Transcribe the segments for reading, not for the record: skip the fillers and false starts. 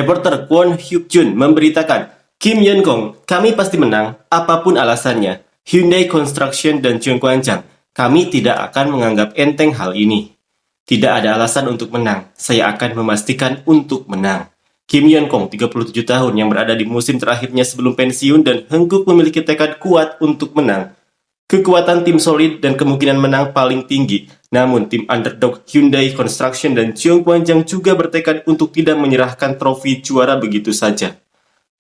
Reporter Kwon Hyuk Jun memberitakan, Kim Yeon Kong, kami pasti menang, apapun alasannya. Hyundai Construction dan Chung Kwan-jang, kami tidak akan menganggap enteng hal ini. Tidak ada alasan untuk menang, saya akan memastikan untuk menang. Kim Yeon Kong, 37 tahun yang berada di musim terakhirnya sebelum pensiun dan Hankook memiliki tekad kuat untuk menang. Kekuatan tim solid dan kemungkinan menang paling tinggi. Namun, tim underdog Hyundai Construction dan Chung Kwan-jang juga bertekad untuk tidak menyerahkan trofi juara begitu saja.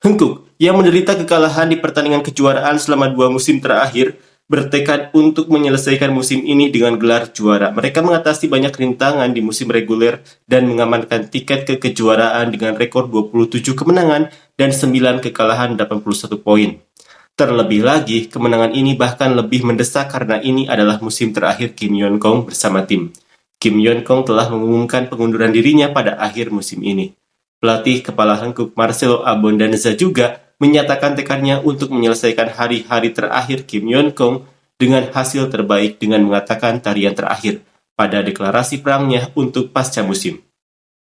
Hankook, yang menderita kekalahan di pertandingan kejuaraan selama 2 musim terakhir, bertekad untuk menyelesaikan musim ini dengan gelar juara. Mereka mengatasi banyak rintangan di musim reguler dan mengamankan tiket ke kejuaraan dengan rekor 27 kemenangan dan 9 kekalahan 81 poin. Terlebih lagi, kemenangan ini bahkan lebih mendesak karena ini adalah musim terakhir Kim Yeon Kong bersama tim. Kim Yeon Kong telah mengumumkan pengunduran dirinya pada akhir musim ini. Pelatih kepala Hankook Marcelo Abondanza juga menyatakan tekadnya untuk menyelesaikan hari-hari terakhir Kim Yeon Kong dengan hasil terbaik dengan mengatakan tarian terakhir pada deklarasi perangnya untuk pasca musim.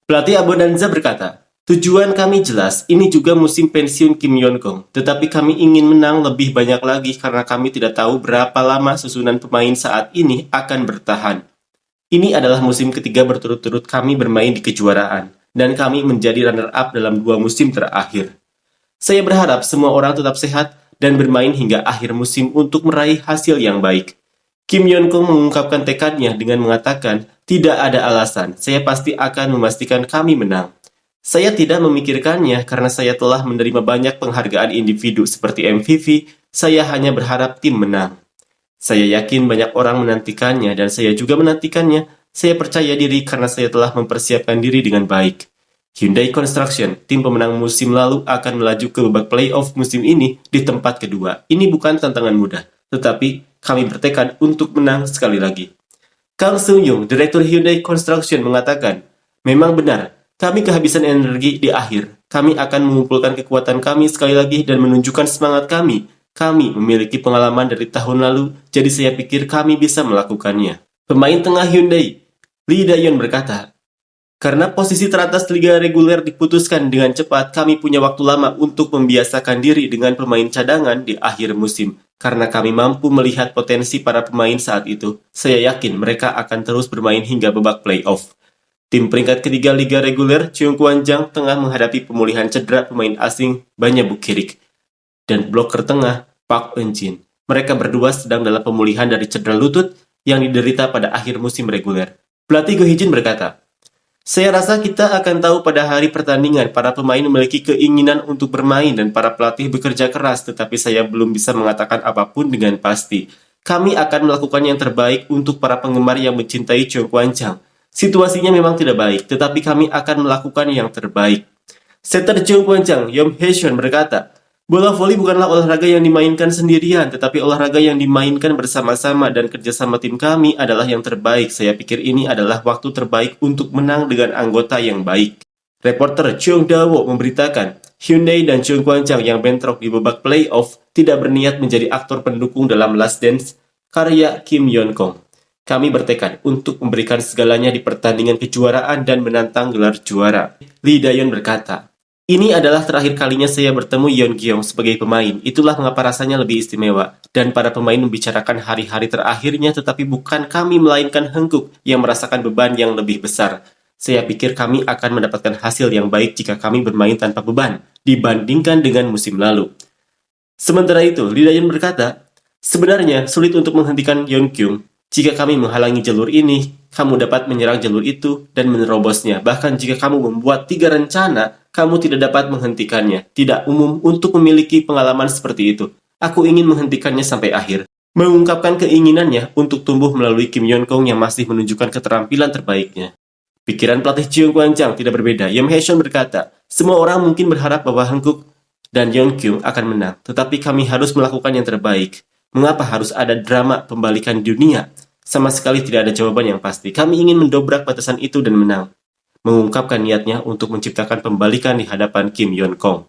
Pelatih Abondanza berkata, tujuan kami jelas, ini juga musim pensiun Kim Yeon Kong, tetapi kami ingin menang lebih banyak lagi karena kami tidak tahu berapa lama susunan pemain saat ini akan bertahan. Ini adalah musim ketiga berturut-turut kami bermain di kejuaraan, dan kami menjadi runner-up dalam 2 musim terakhir. Saya berharap semua orang tetap sehat dan bermain hingga akhir musim untuk meraih hasil yang baik. Kim Yeon Kong mengungkapkan tekadnya dengan mengatakan, tidak ada alasan, saya pasti akan memastikan kami menang. Saya tidak memikirkannya karena saya telah menerima banyak penghargaan individu seperti MVP, saya hanya berharap tim menang. Saya yakin banyak orang menantikannya dan saya juga menantikannya. Saya percaya diri karena saya telah mempersiapkan diri dengan baik. Hyundai Construction, tim pemenang musim lalu akan melaju ke babak playoff musim ini di tempat kedua. Ini bukan tantangan mudah, tetapi kami bertekad untuk menang sekali lagi. Kang Seung-young, Direktur Hyundai Construction mengatakan, memang benar, kami kehabisan energi di akhir. Kami akan mengumpulkan kekuatan kami sekali lagi dan menunjukkan semangat kami. Kami memiliki pengalaman dari tahun lalu, jadi saya pikir kami bisa melakukannya. Pemain tengah Hyundai, Lee Da-yeon berkata, karena posisi teratas liga reguler diputuskan dengan cepat, kami punya waktu lama untuk membiasakan diri dengan pemain cadangan di akhir musim. Karena kami mampu melihat potensi para pemain saat itu, saya yakin mereka akan terus bermain hingga babak playoff. Tim peringkat ketiga Liga Reguler, Chung Kwan-jang, tengah menghadapi pemulihan cedera pemain asing Banya Bukirik dan bloker tengah Park Eun-jin. Mereka berdua sedang dalam pemulihan dari cedera lutut yang diderita pada akhir musim reguler. Pelatih Go Hee-jin berkata, saya rasa kita akan tahu pada hari pertandingan para pemain memiliki keinginan untuk bermain dan para pelatih bekerja keras, tetapi saya belum bisa mengatakan apapun dengan pasti. Kami akan melakukan yang terbaik untuk para penggemar yang mencintai Chung Kwan-jang. Situasinya memang tidak baik, tetapi kami akan melakukan yang terbaik. Setter Chung Kwan-jang, Yom Hae-shon berkata, bola voli bukanlah olahraga yang dimainkan sendirian, tetapi olahraga yang dimainkan bersama-sama dan kerjasama tim kami adalah yang terbaik. Saya pikir ini adalah waktu terbaik untuk menang dengan anggota yang baik. Reporter Chung Da-wo memberitakan, Hyundai dan Chung Kwan-jang yang bentrok di babak playoff tidak berniat menjadi aktor pendukung dalam Last Dance karya Kim Yeon Kong. Kami bertekad untuk memberikan segalanya di pertandingan kejuaraan dan menantang gelar juara. Lee Da-yeon berkata, ini adalah terakhir kalinya saya bertemu Yeon Kyung sebagai pemain. Itulah mengapa rasanya lebih istimewa. Dan para pemain membicarakan hari-hari terakhirnya, tetapi bukan kami melainkan Hankook yang merasakan beban yang lebih besar. Saya pikir kami akan mendapatkan hasil yang baik jika kami bermain tanpa beban dibandingkan dengan musim lalu. Sementara itu, Lee Da-yeon berkata, sebenarnya sulit untuk menghentikan Yeon Kyung. Jika kami menghalangi jalur ini, kamu dapat menyerang jalur itu dan menerobosnya. Bahkan jika kamu membuat 3 rencana, kamu tidak dapat menghentikannya. Tidak umum untuk memiliki pengalaman seperti itu. Aku ingin menghentikannya sampai akhir. Mengungkapkan keinginannya untuk tumbuh melalui Kim Yeon Kong yang masih menunjukkan keterampilan terbaiknya. Pikiran pelatih Chung Kwan-jang tidak berbeda. Yom Hae-shon berkata, semua orang mungkin berharap bahwa Hankook dan Yeon Kyung akan menang, tetapi kami harus melakukan yang terbaik. Mengapa harus ada drama pembalikan dunia? Sama sekali tidak ada jawaban yang pasti. Kami ingin mendobrak batasan itu dan menang. Mengungkapkan niatnya untuk menciptakan pembalikan di hadapan Kim Yeon Kong.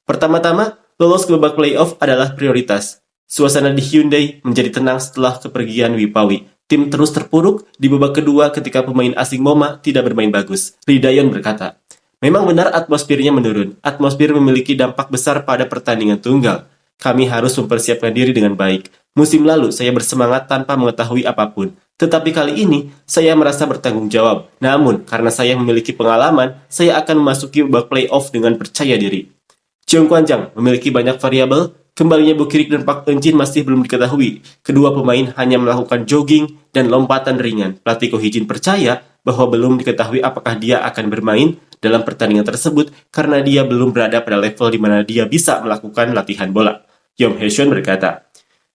Pertama-tama, lolos ke babak playoff adalah prioritas. Suasana di Hyundai menjadi tenang setelah kepergian Wipawi. Tim terus terpuruk di babak kedua ketika pemain asing Moma tidak bermain bagus. Lee Da-yeon berkata, Memang benar atmosfernya menurun. Atmosfer memiliki dampak besar pada pertandingan tunggal. Kami harus mempersiapkan diri dengan baik. Musim lalu saya bersemangat tanpa mengetahui apapun. Tetapi kali ini saya merasa bertanggung jawab. Namun karena saya memiliki pengalaman, saya akan memasuki babak playoff dengan percaya diri. Cheung Kwan Jang memiliki banyak variabel. Kembalinya Bukirik dan Park Eun-jin masih belum diketahui. Kedua pemain hanya melakukan jogging dan lompatan ringan. Pelatih Ko Hee-jin percaya bahwa belum diketahui apakah dia akan bermain dalam pertandingan tersebut karena dia belum berada pada level di mana dia bisa melakukan latihan bola. Yong Hae-seon berkata,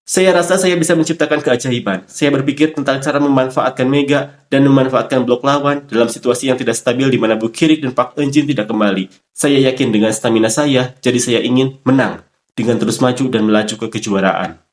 "Saya rasa saya bisa menciptakan keajaiban. Saya berpikir tentang cara memanfaatkan Mega dan memanfaatkan blok lawan dalam situasi yang tidak stabil di mana Bukirik dan Park Eun-jin tidak kembali. Saya yakin dengan stamina saya, jadi saya ingin menang dengan terus maju dan melaju ke kejuaraan."